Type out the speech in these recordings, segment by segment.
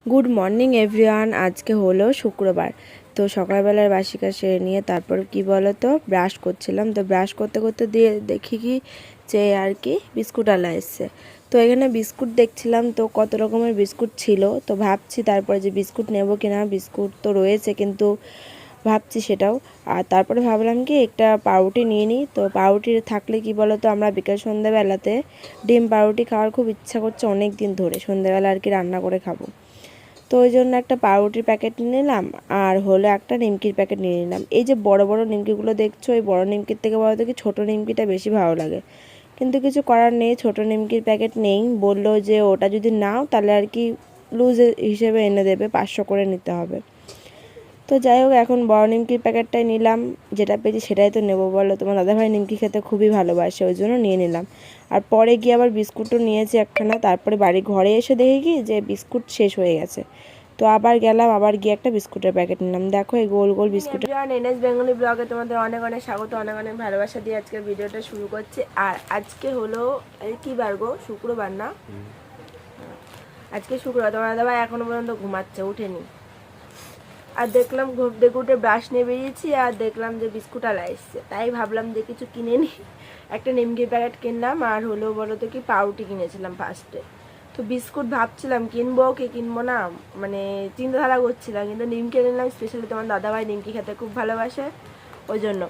Good morning everyone. আজকে হলো শুক্রবার। তো সকালবেলার বাসি কাজ সেরে নিয়ে তারপর কি বলো তো ব্রাশ করছিলাম। তো ব্রাশ করতে করতে দিয়ে দেখি কি যে আর কি বিস্কুট আলা এসছে। তো এখানে বিস্কুট দেখছিলাম, তো কত রকমের বিস্কুট ছিল। তো ভাবছি তারপরে যে বিস্কুট নেব কিনা, বিস্কুট তো রয়েছে কিন্তু ভাবছি সেটাও। আর তারপরে ভাবলাম কি একটা পাউরুটি নিয়ে নিই। তো পাউরুটি থাকলে কি বলো তো আমরা বিকেল সন্ধ্যাবেলাতে ডিম পাউরুটি খাওয়ার খুব ইচ্ছা করছে অনেক দিন ধরে, সন্ধ্যাবেলা আর কি রান্না করে খাবো। তো ওই জন্য একটা পাউরুটির প্যাকেট নিয়ে নিলাম, আর হলো একটা নিমকির প্যাকেট নিয়ে নিলাম। এই যে বড় বড় নিমকিগুলো দেখছো, এই বড় নিমকির থেকে বলো তো কি ছোটো নিমকিটা বেশি ভালো লাগে। কিন্তু কিছু করার নেই, ছোটো নিমকির প্যাকেট নেই। বললো যে ওটা যদি নাও তাহলে আর কি লুজ হিসেবে এনে দেবে, 500 করে নিতে হবে। তো যাই হোক, এখন বড় নিমকির প্যাকেটটাই নিলাম, যেটা পেয়েছি সেটাই তো নেবো বলো। তোমার দাদাভাই নিমকি খেতে খুবই ভালোবাসে, ওই জন্য নিয়ে নিলাম। আর পরে গিয়ে আবার বিস্কুটও নিয়েছি একখানা। তারপরে বাড়ি ঘরে এসে দেখি কি যে বিস্কুট শেষ হয়ে গেছে। তো আবার গেলাম, আবার গিয়ে একটা বিস্কুটের প্যাকেট নিলাম। দেখো এই গোল গোল বিস্কুট। এনএস বেঙ্গলি ব্লগে তোমাদের অনেক অনেক স্বাগত, অনেক অনেক ভালোবাসা দিয়ে আজকে ভিডিওটা শুরু করছি। আর আজকে হলো কি বার গো, শুক্রবার না? আজকে শুক্রবার। তোমার দাদাভাই এখনো পর্যন্ত ঘুমাচ্ছে, উঠেনি। আর দেখলাম ঘুম থেকে উঠে ব্রাশ নিয়ে বেরিয়েছি, আর দেখলাম যে বিস্কুট আলা এসছে। তাই ভাবলাম যে কিছু কিনে নিই। একটা নিমকির প্যাকেট কিনলাম, আর হলো বলো তো কি পাউরুটি কিনেছিলাম ফার্স্টে। তো বিস্কুট ভাবছিলাম কিনবো কি কিনবো না, মানে চিন্তাধারা করছিলাম। কিন্তু নিমকি নিলাম, স্পেশালি তোমার দাদাভাই নিমকি খেতে খুব ভালোবাসে, ওই জন্য।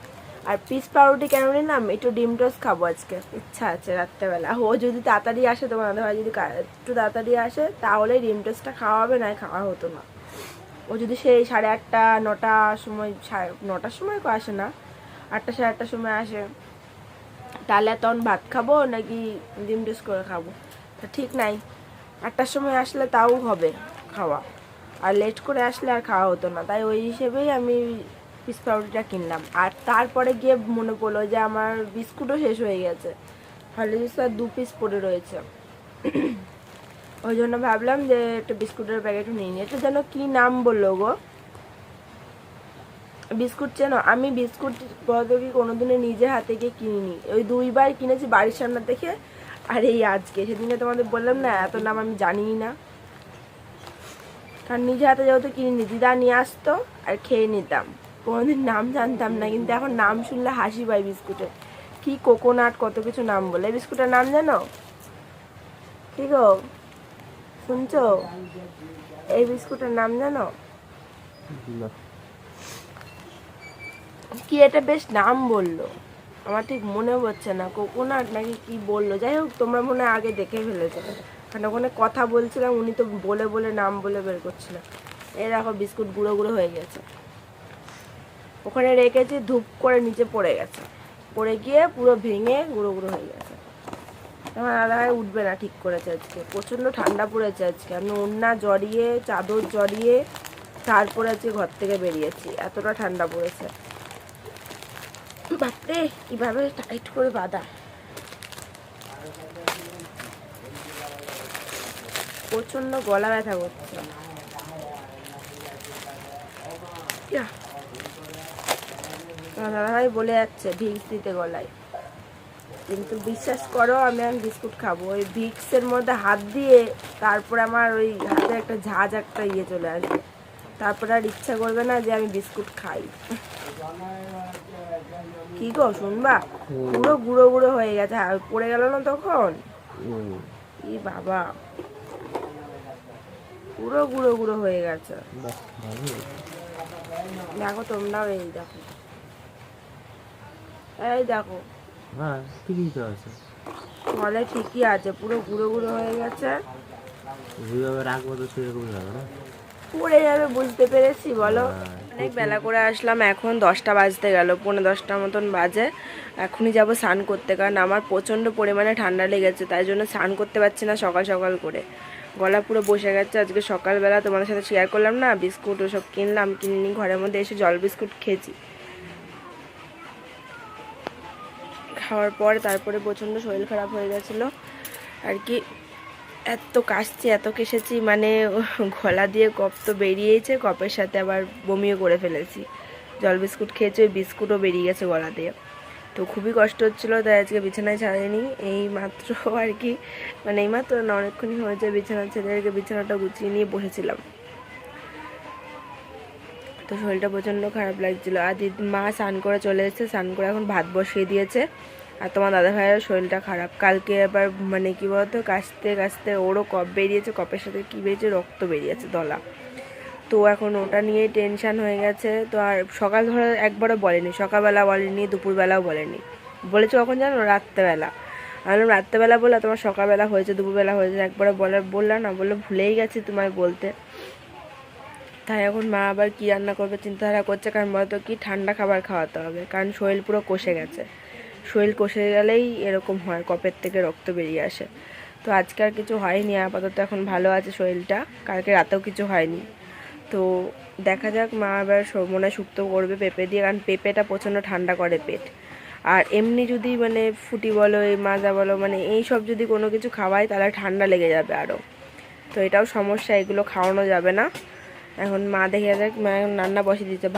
আর পিস পাউরুটি কেন নিলাম, একটু ডিম টোস্ট খাবো আজকে, ইচ্ছা আছে রাত্রেবেলা। ও যদি তাড়াতাড়ি আসে, তোমার দাদাভাই যদি একটু তাড়াতাড়ি আসে, তাহলে ডিম টোস্টটা খাওয়া হবে, না খাওয়া হতো না। ও যদি সেই 8:30 9টার সময়, 9টার সময় আসে না, 8টা 8:30 সময় আসে, তাহলে তখন ভাত খাবো নাকি ডিম টোস্ট করে খাবো তা ঠিক নাই। 8টার সময় আসলে তাও হবে খাওয়া, আর লেট করে আসলে আর খাওয়া হতো না। তাই ওই হিসেবেই আমি পিস পাউরুটিটা কিনলাম। আর তারপরে গিয়ে মনে পড়লো যে আমার বিস্কুটও শেষ হয়ে গেছে, হরলিক্স আর 2 পিস পড়ে রয়েছে। ওই জন্য ভাবলাম যে একটা বিস্কুটের প্যাকেটও নিয়ে নিই। এটা যেন কি নাম বললো গো, বিস্কুট চেনো? আমি বিস্কুট বলতে কি কোনোদিনও নিজে হাতে গিয়ে কিনিনি। ওই 2বার কিনেছি বাড়ির সামনে থেকে, আর এই আজকে। সেদিনে তোমাদের বললাম না এত নাম আমি জানিই না, কারণ নিজে হাতে যেহেতু কিনিনি, দিদা নিয়ে আসতো আর খেয়ে নিতাম। কোনোদিন নাম জানতাম না, কিন্তু এখন নাম শুনলে হাসি পায় বিস্কুটের। কি কোকোনাট কত কিছু নাম বলে। এই বিস্কুটের নাম জানো? কি গো, শুনছো? এই বিস্কুটের নাম জানো কি? এটা বেশ নাম বললো, আমার ঠিক মনে হচ্ছে না কোকোনাট নাকি কি বললো। যাই হোক, তোমরা মনে হয় আগে দেখে ফেলেছো, কারণ ওখানে কথা বলছিলাম, উনি তো বলে বলে নাম বলে বের করছিল। এই দেখো বিস্কুট গুঁড়ো গুঁড়ো হয়ে গেছে, ওখানে রেখেছি, ধূপ করে নিচে পড়ে গেছে, পড়ে গিয়ে পুরো ভেঙে গুঁড়ো গুঁড়ো হয়ে গেছে। আমার দাদাভাই উঠবে না ঠিক করেছে। আজকে প্রচণ্ড ঠান্ডা পড়েছে, আজকে আমি ওড়না জড়িয়ে চাদর জড়িয়ে তারপরে আজকে ঘর থেকে বেরিয়েছি, এতটা ঠান্ডা পড়েছে। বাপরে কিভাবে টাইট করে বাঁধা, প্রচন্ড গলা ব্যথা করছে। দাদাভাই বলে যাচ্ছে ভিক্স দিতে গলায়, কিন্তু বিশ্বাস করো আমি এখন বিস্কুট খাবো। ওই ভিক্সের মধ্যে হাত দিয়ে তারপরে আমার ওই হাতে একটা ঝাঁজ একটা ইয়ে চলে আসবে, তারপরে আর ইচ্ছা করবে না যে আমি বিস্কুট খাই। কি গো শুনবা, পুরো গুঁড়ো গুঁড়ো হয়ে গেছে, পড়ে গেল না তখন? ই বাবা, পুরো গুঁড়ো গুঁড়ো হয়ে গেছে। দেখো তোমরাও, এই দেখো, এই দেখো, ফলে ঠিকই আছে, পুরো গুঁড়ো গুঁড়ো হয়ে গেছে। পড়ে যাবে, বুঝতে পেরেছি বলো। অনেক বেলা করে আসলাম, এখন 10টা বাজতে গেল, 9:45 মতন বাজে। এখনই যাব স্নান করতে, কারণ আমার প্রচণ্ড পরিমাণে ঠান্ডা লেগেছে, তাই জন্য স্নান করতে পারছি না সকাল সকাল করে, গলা পুরো বসে গেছে। আজকে সকালবেলা তোমাদের সাথে শেয়ার করলাম না, বিস্কুট ওসব কিনলাম, কিনে ঘরের মধ্যে এসে জল বিস্কুট খেয়েছি। খাওয়ার পর তারপরে প্রচণ্ড শরীর খারাপ হয়ে গেছিলো আর কি, এত কাশছি এত কেসেছি, মানে গলা দিয়ে কফ তো বেরিয়েছে, কফের সাথে আবার বমিও করে ফেলেছি। জল বিস্কুট খেয়েছি, ওই বিস্কুটও বেরিয়ে গেছে গলা দিয়ে। তো খুবই কষ্ট হচ্ছিলো, তাই আজকে বিছানায় ছাড়িনি। এই মাত্র আর কি, মানে এই মাত্র না, অনেকক্ষণই হয়েছে বিছানা ছেড়ে আর কি বিছানাটা গুছিয়ে নিয়ে বসেছিলাম। তো শরীরটা প্রচণ্ড খারাপ লাগছিলো। আর মা স্নান করে চলে এসেছে, স্নান করে এখন ভাত বসিয়ে দিয়েছে। আর তোমার দাদা ভাইয়ের শরীরটা খারাপ, কালকে আবার মানে কী বলতো কাশতে কাশতে ওরও কফ বেরিয়েছে, কফের সাথে কী বেরিয়েছে, রক্ত বেরিয়েছে দলা। তো এখন ওটা নিয়েই টেনশান হয়ে গেছে। তো আর সকাল ধরে একবারও বলেনি, সকালবেলা বলেনি, দুপুরবেলাও বলেনি। বলেছে কখন জানো? রাত্রেবেলা। আমি বললাম রাত্রেবেলা বললাম, তোমার সকালবেলা হয়েছে, দুপুরবেলা হয়েছে, একবারও বললাম না? বললো ভুলেই গেছি তোমায় বলতে। তাই এখন মা আবার কী রান্না করবে চিন্তাধারা করছে, কারণ বলতো কি ঠান্ডা খাবার খাওয়াতে হবে, কারণ শরীর পুরো কষে গেছে। শরীর কষে গেলেই এরকম হয়, কপের থেকে রক্ত বেরিয়ে আসে। তো আজকে আর কিছু হয়নি, আপাতত এখন ভালো আছে শরীরটা, কালকে রাতেও কিছু হয়নি। তো দেখা যাক, মা আবার মনে শুক্তো করবে পেঁপে দিয়ে, কারণ পেঁপেটা প্রচণ্ড ঠান্ডা করে পেট। আর এমনি যদি মানে ফুটি বলো, এই মাজা বলো, মানে এই সব যদি কোনো কিছু খাওয়াই তাহলে ঠান্ডা লেগে যাবে আরও। তো এটাও সমস্যা, এগুলো খাওয়ানো যাবে না। এখন মা দেখে যাক, মা এখন রান্না বসিয়ে দিচ্ছে,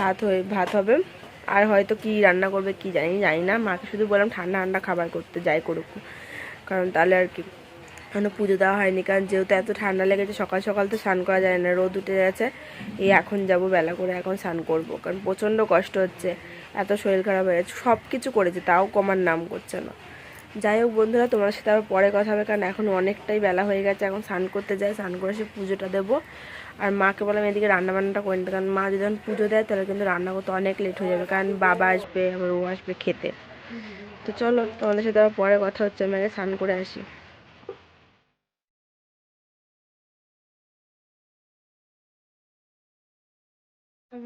ভাত হবে। আর হয়তো কি রান্না করবে কি জানি না। মাকে শুধু বললাম ঠান্ডা ঠান্ডা খাবার করতে, যাই করুক, কারণ তাহলে আর কি। এখনও পুজো দেওয়া হয়নি, কারণ যেহেতু এত ঠান্ডা লেগেছে, সকাল সকাল তো স্নান করা যায় না, রোদ উঠে গেছে। এই এখন যাব বেলা করে, এখন স্নান করব, কারণ প্রচণ্ড কষ্ট হচ্ছে, এত শরীর খারাপ হয়ে যাচ্ছে। সব কিছু করেছে, তাও কমার নাম করছে না। যাই হোক বন্ধুরা, তোমার সাথে আবার পরে কথা হবে, কারণ এখন অনেকটাই বেলা হয়ে গেছে। এখন স্নান করতে যাই, স্নান করে সে পুজোটা দেবো। আর মাকে বললাম এদিকে রান্নাবান্নাটা করে নিতে, কারণ মা যদি যখন পুজো দেয় তাহলে কিন্তু রান্না করতে অনেক লেট হয়ে যাবে, কারণ বাবা আসবে, আবার ও আসবে খেতে। তো চলো, তোমাদের সাথে আবার পরে কথা হচ্ছে, আমি আগে স্নান করে আসি।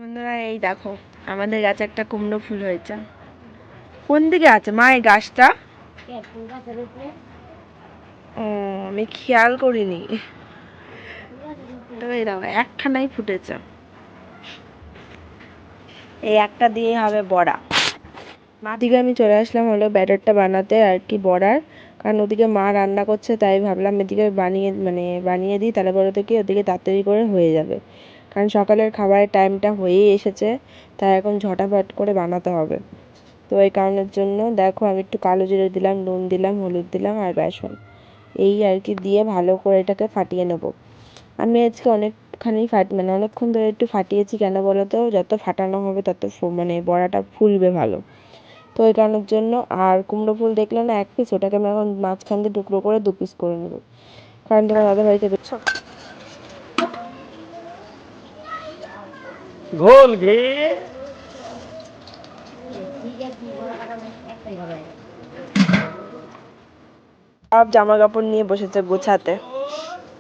বন্ধুরা এই দেখো, আমাদের গাছে একটা কুমড়ো ফুল হয়েছে। কোন দিকে আছে মা এই গাছটা? ও, আমি খেয়াল করিনি। তবে এই দেখো একখানাই ফুটেছে, এই একটা দিয়ে হবে বড়া। মা দিকে আমি চলে আসলাম হলো ব্যাটারটা বানাতে আর কি, বড়ার। কারণ ওদিকে মা রান্না করছে, তাই ভাবলাম এদিকে বানিয়ে দিই, তাহলে বলতো কি ওদিকে তাড়াতাড়ি করে হয়ে যাবে, কারণ সকালের খাবারের টাইমটা হয়েই এসেছে, তাই এখন ঝটাফট করে বানাতে হবে। তো এই কারণের জন্য দেখো আমি একটু কালো জিরে দিলাম, নুন দিলাম, হলুদ দিলাম আর বেসন, এই আর কি দিয়ে ভালো করে এটাকে ফাটিয়ে নেব। আমি আজকে অনেকখানি মানে অনেকক্ষণ ধরে একটু ফাটিয়েছি, কেন বলো তো? যত ফাটানো হবে তত মানে বড়াটা ফুলবে ভালো। তো এই কারণের জন্য। আর কুমড়ো ফুল দেখলে না 1 পিস, ওটাকে আমি এখন মাঝখান দিয়ে টুকরো করে 2 পিস করে নেব, কারণ তোমার দাদাভাইকে দেখছো ঘোল ঘি। সব জামা কাপড় নিয়ে বসেছে গোছাতে।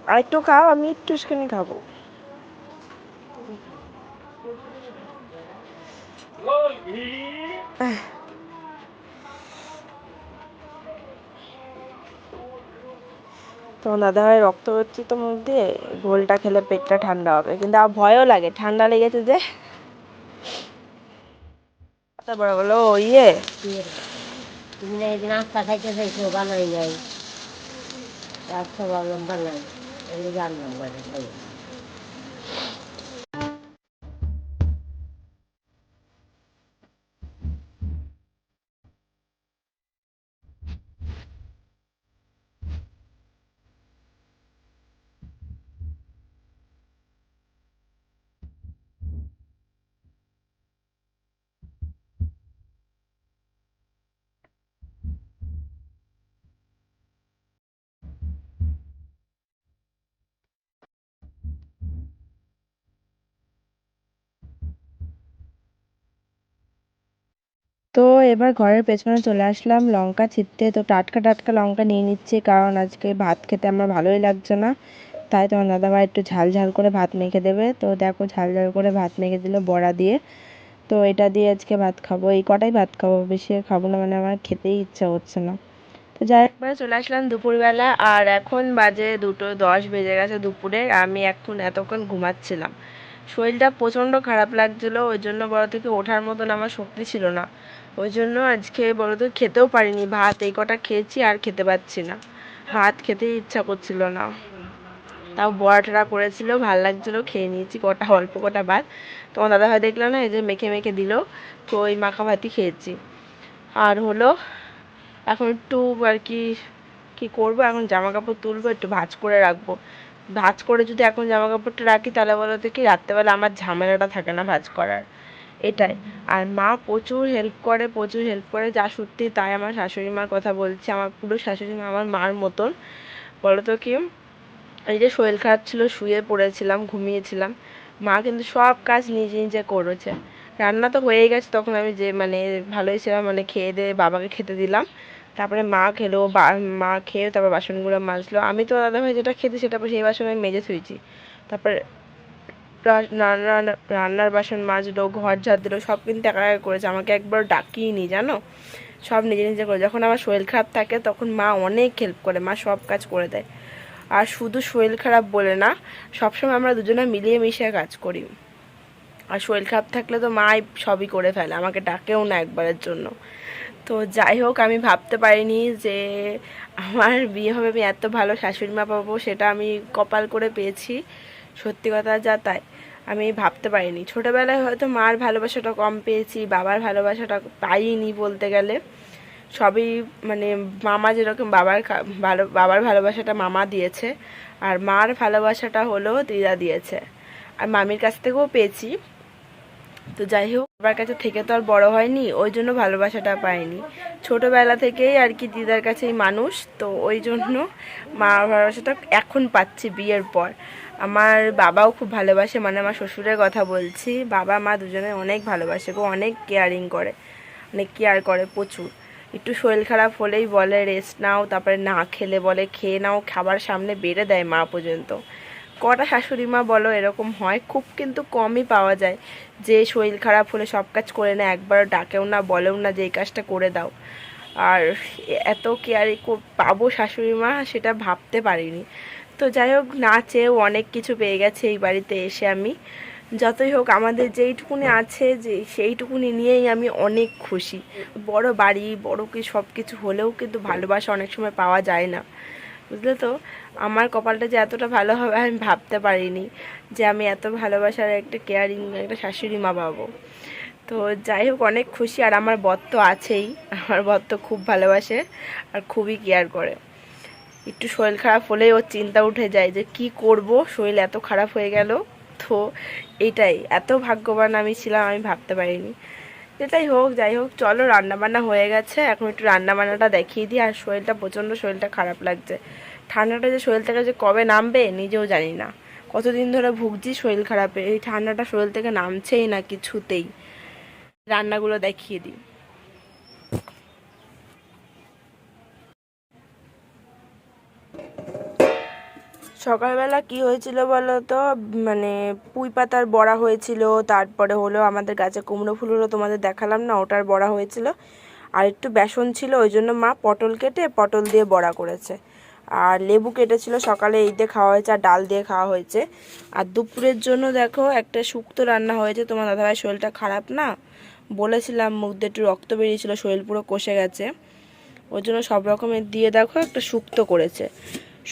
আর একটু খাও, আমি একটুখানি খাবো। তোমার দাদাভাই রক্ত হচ্ছে তো মুখ দিয়ে, ঘোলটা খেলে পেটটা ঠান্ডা হবে, কিন্তু আর ভয়ও লাগে, ঠান্ডা লেগেছে যে। তারপরে বলো তুমি না এই নাস্তা খাইতে চাইছো, বানাই নাই, আচ্ছা ভাবলাম বানাই, এই জানলাম বাড়ি খাই। তো এবার ঘরের পেছনে চলে আসলাম লঙ্কা ছিঁড়তে। তো টাটকা টাটকা লঙ্কা নিয়ে নিচ্ছি, কারণ আজকে ভাত খেতে আমার ভালোই লাগছে না, তাই তোমার দাদাভাই একটু ঝাল ঝাল করে ভাত মেখে দেবে। তো দেখো ঝাল ঝাল করে ভাত মেখে দিল বড়া দিয়ে। তো এটা দিয়ে আজকে ভাত খাবো, এই কটাই ভাত খাবো, বেশি আর খাবো না, মানে আমার খেতেই ইচ্ছা হচ্ছে না। তো যাই একবার চলে আসলাম দুপুরবেলা, আর এখন বাজে 2:10 বেজে গেছে দুপুরে। আমি এখন এতক্ষণ ঘুমাচ্ছিলাম, শরীরটা প্রচণ্ড খারাপ লাগছিলো, ওই জন্য বড় থেকে ওঠার মতন আমার শক্তি ছিল না। ওই জন্য আজকে বড় তো খেতেও পারিনি ভাত, এই কটা খেয়েছি, আর খেতে পাচ্ছি না, ভাত খেতেই ইচ্ছা করছিল না। তাও বড়া টড়া করেছিল, ভাল লাগছিলো, খেয়ে নিয়েছি কটা, অল্প কটা ভাত। তোমার দাদাভাই দেখলো না, এই যে মেখে মেখে দিল, তো ওই মাখা ভাতই খেয়েছি। আর হলো এখন একটু আর কি কি করবো, এখন জামা কাপড় তুলবো, একটু ভাঁজ করে রাখবো। ভাঁজ করে যদি এখন জামা কাপড়টা রাখি তাহলে বলো তো কি রাত্রেবেলা আমার ঝামেলাটা থাকে না ভাঁজ করার, এটাই। আর মা প্রচুর হেল্প করে, প্রচুর হেল্প করে, যা সত্যি তাই। আমার শাশুড়ি মার কথা বলছি, আমার পুরো শাশুড়ি মা আমার মার মতন। বলো তো কি, এই যে শরীর খারাপ ছিল, শুয়ে পড়েছিলাম, ঘুমিয়েছিলাম, মা কিন্তু সব কাজ নিজে নিজে করেছে। রান্না তো হয়েই গেছে, তখন আমি যে মানে ভালোই ছিলাম, মানে খেয়ে দিয়ে বাবাকে খেতে দিলাম। তারপরে মা খেলো, মা খেয়ে তারপর বাসনগুলো মাজলো। আমি তো দাদাভাই যেটা খেতে সেটা সেই বাসন আমি মেজে থুয়েছি। তারপরে রান্নার বাসন মাজলো, ঘর ঝাড় দিলো, সব কিন্তু একা একা করেছে, আমাকে একবার ডাকিয়ে জানো। সব নিজে নিজে করে। যখন আমার শরীর খারাপ থাকে তখন মা অনেক হেল্প করে, মা সব কাজ করে দেয়। আর শুধু শরীর খারাপ বলে না, সবসময় আমরা দুজনে মিলিয়ে মিশিয়ে কাজ করি। আর শরীর খারাপ থাকলে তো মাই সবই করে ফেলে, আমাকে ডাকেও না একবারের জন্য। তো যাই হোক, আমি ভাবতে পারিনি যে আমার বিয়ে হবে, আমি এত ভালো শাশুড়ি মা পাবো, সেটা আমি কপাল করে পেয়েছি। সত্যি কথা যা তাই, আমি ভাবতে পারিনি। ছোটোবেলায় হয়তো মার ভালোবাসাটা কম পেয়েছি, বাবার ভালোবাসাটা পাইনি বলতে গেলে। সবই মানে মামা যেরকম বাবার ভালোবাসাটা মামা দিয়েছে, আর মার ভালোবাসাটা হলো দিদা দিয়েছে, আর মামির কাছ থেকেও পেয়েছি। তো যাই হোক, বাবার কাছে থেকে তো আর বড় হয়নি, ওই জন্য ভালোবাসাটা পাইনি। ছোটোবেলা থেকেই আর কি দিদার কাছেই মানুষ, তো ওই জন্য মার ভালোবাসাটা এখন পাচ্ছি বিয়ের পর। আমার বাবাও খুব ভালোবাসে, মানে আমার শ্বশুরের কথা বলছি, বাবা মা দুজনে অনেক ভালোবাসে গো, অনেক কেয়ারিং করে, অনেক কেয়ার করে প্রচুর। একটু শরীর খারাপ হলেই বলে রেস্ট নাও, তারপরে না খেলে বলে খেয়ে নাও, খাবার সামনে বেড়ে দেয় মা পর্যন্ত। কটা শাশুড়ি মা বলো এরকম হয়, খুব কিন্তু কমই পাওয়া যায় যে শরীর খারাপ হলে সব কাজ করে না, একবার ডাকেও না, বলেও না যে এই কাজটা করে দাও। আর এত কেয়ারি পাবো শাশুড়ি মা, সেটা ভাবতে পারিনি। তো যাই হোক, না চেয়েও অনেক কিছু পেয়ে গেছে এই বাড়িতে এসে আমি। যতই হোক, আমাদের যেইটুকুনি আছে যে সেইটুকুনি নিয়েই আমি অনেক খুশি। বড় বাড়ি, বড় কি সব কিছু হলেও কিন্তু ভালোবাসা অনেক সময় পাওয়া যায় না, বুঝলে তো। আমার কপালটা যে এতটা ভালো হবে আমি ভাবতে পারিনি, যে আমি এত ভালোবাসার একটা কেয়ারিং একটা শাশুড়ি মা পাবো। তো যাই হোক, অনেক খুশি। আর আমার বর তো আছেই, আমার বর তো খুব ভালোবাসে আর খুবই কেয়ার করে। একটু শরীর খারাপ হলেই ওর চিন্তা উঠে যায় যে কি করব, শরীর এত খারাপ হয়ে গেল। তো এইটাই, এত ভাগ্যবান আমি ছিলাম আমি ভাবতে পারিনি। যেটাই হোক, যাই হোক, চলো রান্নাবান্না হয়ে গেছে, এখন একটু রান্নাবান্নাটা দেখিয়ে দিই। আর শরীরটা প্রচণ্ড, শরীরটা খারাপ লাগছে। ঠান্ডাটা যে শরীর থেকে যে কবে নামবে নিজেও জানি না। কতদিন ধরে ভুগছি শরীর খারাপে, এই ঠান্ডাটা শরীর থেকে নামছেই না কিছুতেই। রান্নাগুলো দেখিয়ে দিই। সকালবেলা কি হয়েছিল বলো তো, মানে পুঁই পাতার বড়া হয়েছিল, তারপরে হলো আমাদের গাছে কুমড়ো ফুল হলো, তোমাদের দেখালাম না, ওটার বড়া হয়েছিল। আর একটু বেসন ছিল, ওই জন্য মা পটল কেটে পটল দিয়ে বড়া করেছে। আর লেবু কেটেছিল, সকালে এই দিয়ে খাওয়া হয়েছে, আর ডাল দিয়ে খাওয়া হয়েছে। আর দুপুরের জন্য দেখো একটা শুক্তো রান্না হয়েছে। তোমার দাদাভাই শরীরটা খারাপ না, বলেছিলাম, মুখ দিয়ে একটু রক্ত বেরিয়েছিল, শরীর পুরো কষে গেছে, ওই জন্য সব রকমের দিয়ে দেখো একটা শুক্তো করেছে।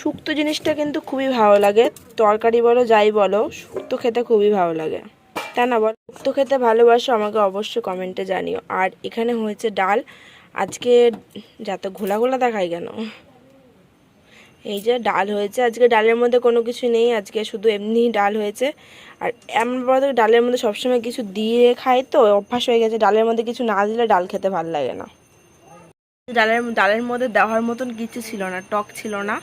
শুক্তো জিনিসটা কিন্তু খুবই ভালো লাগে, তরকারি বলো যাই বলো, শুক্তো খেতে খুবই ভালো লাগে, তাই না বল? শুক্তো খেতে ভালোবাসো আমাকে অবশ্যই কমেন্টে জানিও। আর এখানে হয়েছে ডাল আজকে, যাতে ঘোলা ঘোলা দেখায় কেন, এই যে ডাল হয়েছে আজকে। ডালের মধ্যে কোনো কিছু নেই আজকে, শুধু এমনি ডাল হয়েছে। আর এমন বড় ডালের মধ্যে সবসময় কিছু দিয়ে খাই, তো অভ্যাস হয়ে গেছে, ডালের মধ্যে কিছু না দিলে ডাল খেতে ভালো লাগে না। ডালের মধ্যে দেওয়ার মতন কিছু ছিল না, টক ছিল না।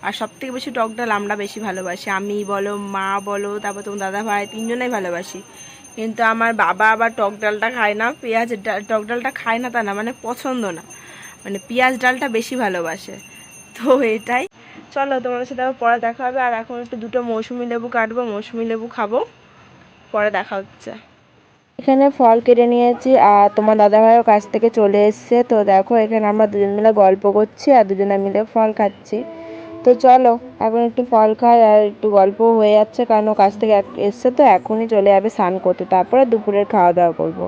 আর সব থেকে বেশি টক ডাল আমরা বেশি ভালোবাসি, আমি বলো, মা বলো, তারপর তোমার দাদা ভাই, তিনজনেই ভালোবাসি। কিন্তু আমার বাবা আবার টক ডালটা খায় না, পেঁয়াজের ডাল, টক ডালটা খায় না তা না, মানে পছন্দ না, মানে পেঁয়াজ ডালটা বেশি ভালোবাসে। তো এটাই। চলো, তোমাদের সাথে আবার পরে দেখা হবে। আর এখন একটু দুটো মৌসুমি লেবু কাটবো, মৌসুমি লেবু খাবো, পরে দেখা হচ্ছে। এখানে ফল কেটে নিয়েছি, আর তোমার দাদাভাইও কাছ থেকে চলে এসছে। তো দেখো, এখানে আমরা দুজন মিলে গল্প করছি আর দুজনে মিলে ফল খাচ্ছি। তো চলো এখন একটু ফল খাই, আর একটু গল্প হয়ে যাচ্ছে, কারণ ও কাছ থেকে এসছে, তো এখনই চলে যাবে স্নান করতে, তারপরে দুপুরের খাওয়া দাওয়া করবো।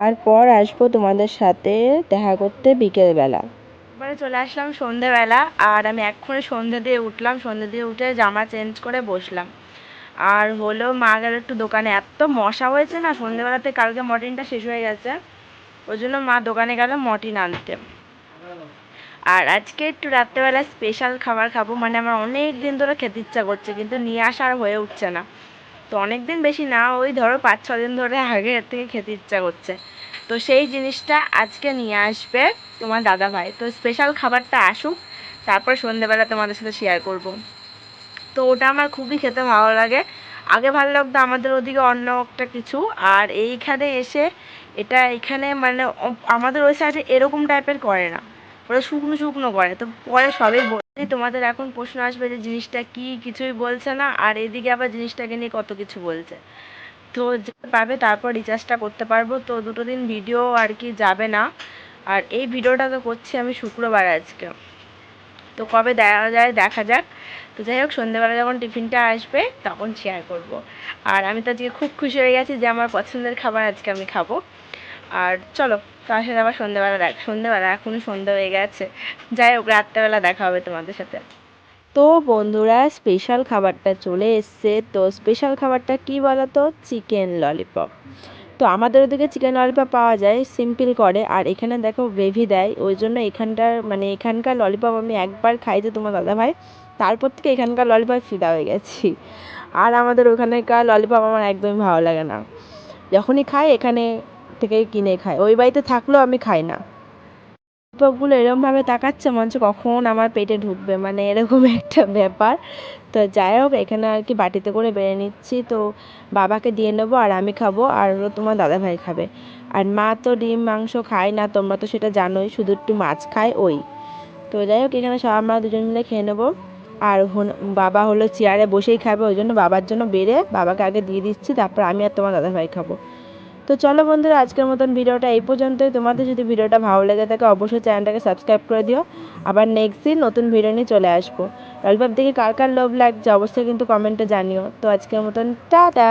আর পর আসবো তোমাদের সাথে দেখা করতে বিকেলবেলা। এবারে চলে আসলাম সন্ধেবেলা, আর আমি এক্ষুনি সন্ধে দিয়ে উঠলাম, সন্ধে দিয়ে উঠে জামা চেঞ্জ করে বসলাম। আর হলো মা গেল একটু দোকানে, এত মশা হয়েছে না সন্ধেবেলাতে, কালকে মর্নিংটা শেষ হয়ে গেছে, ওই জন্য মা দোকানে গেল মর্টিন আনতে। আর আজকে একটু রাত্রেবেলা স্পেশাল খাবার খাবো, মানে আমার অনেক দিন ধরে খেতে ইচ্ছা করছে, কিন্তু নিয়ে আসা আর হয়ে উঠছে না। তো অনেক দিন বেশি না, ওই ধরো 5-6 দিন ধরে আগে এর থেকে খেতে ইচ্ছা করছে। তো সেই জিনিসটা আজকে নিয়ে আসবে তোমার দাদা ভাই। তো স্পেশাল খাবারটা আসুক, তারপর সন্ধ্যেবেলা তোমাদের সাথে শেয়ার করব। তো ওটা আমার খুবই খেতে ভালো লাগে। আগে ভালো লাগতো আমাদের ওদিকে অন্য একটা কিছু, আর এইখানে এসে এটা এখানে মানে আমাদের ওই সাইডে এরকম টাইপের করে না, ওরা শুকনো শুকনো করে। তো পরে সবই বলছি, তোমাদের এখন প্রশ্ন আসবে যে জিনিসটা কি, কিছুই বলছে না, আর এদিকে আবার জিনিসটাকে নিয়ে কত কিছু বলছে। তো যেতে পারবে তারপর রিচার্জটা করতে পারবো। তো 2 দিন ভিডিও আর কি যাবে না। আর এই ভিডিওটা তো করছি আমি শুক্রবার আজকে, তো কবে দেওয়া যায় দেখা যাক। তো যাই হোক, সন্ধ্যেবেলা যখন টিফিনটা আসবে তখন শেয়ার করব। আর আমি তো আজকে খুব খুশি হয়ে গেছি যে আমার পছন্দের খাবার আজকে আমি খাবো। আর চলো, তার সাথে আবার সন্ধ্যেবেলা এখনই সন্ধ্যা হয়ে গেছে। যাই হোক, রাত্রেবেলা দেখা হবে তোমাদের সাথে। তো বন্ধুরা, স্পেশাল খাবারটা চলে এসছে। তো স্পেশাল খাবারটা কি বলো তো? Chicken lollipop. তো আমাদের ওদিকে চিকেন ললিপপ পাওয়া যায় সিম্পল করে, আর এখানে দেখো গ্রেভি দেয়। ওই জন্য এখানকার ললিপপ আমি একবার খাই তো তোমার দাদা ভাই, তারপর থেকে এখানকার ললিপপ ফিদা হয়ে গেছি। আর আমাদের ওখানকার ললিপপ আমার একদমই ভালো লাগে না। যখনই খাই এখানে থেকেই কিনে খাই, ওই বাড়িতে থাকলেও আমি খাই না। ললিপপগুলো এরকমভাবে তাকাচ্ছে মনে হচ্ছে কখন আমার পেটে ঢুকবে, মানে এরকম একটা ব্যাপার। তো যাই হোক, এখানে আর কি বাটিতে করে বেড়ে নিচ্ছি। তো বাবাকে দিয়ে নেবো, আর আমি খাবো, আর হলো তোমার দাদাভাই খাবে। আর মা তো ডিম মাংস খায় না, তোমরা তো সেটা জানোই, শুধু একটু মাছ খায় ওই। তো যাই হোক, এখানে সব আমরা দুজন মিলে খেয়ে নেবো। আর বাবা হলো চেয়ারে বসেই খাবে, ওই জন্য বাবার জন্য বেড়ে বাবাকে আগে দিয়ে দিচ্ছি, তারপর আমি আর তোমার দাদাভাই খাবো। তো চলো বন্ধুরা, আজকের মতন ভিডিওটা এই পর্যন্তই। তোমাদের যদি ভিডিওটা ভালো লেগে থাকে অবশ্যই চ্যানেলটাকে সাবস্ক্রাইব করে দিও। আবার নেক্সট দিন নতুন ভিডিও নিয়ে চলে আসবো। ললিপপ দেখে কার কার লোভ লাগছে অবশ্যই কিন্তু কমেন্টে জানিও। তো আজকের মতন টাটা।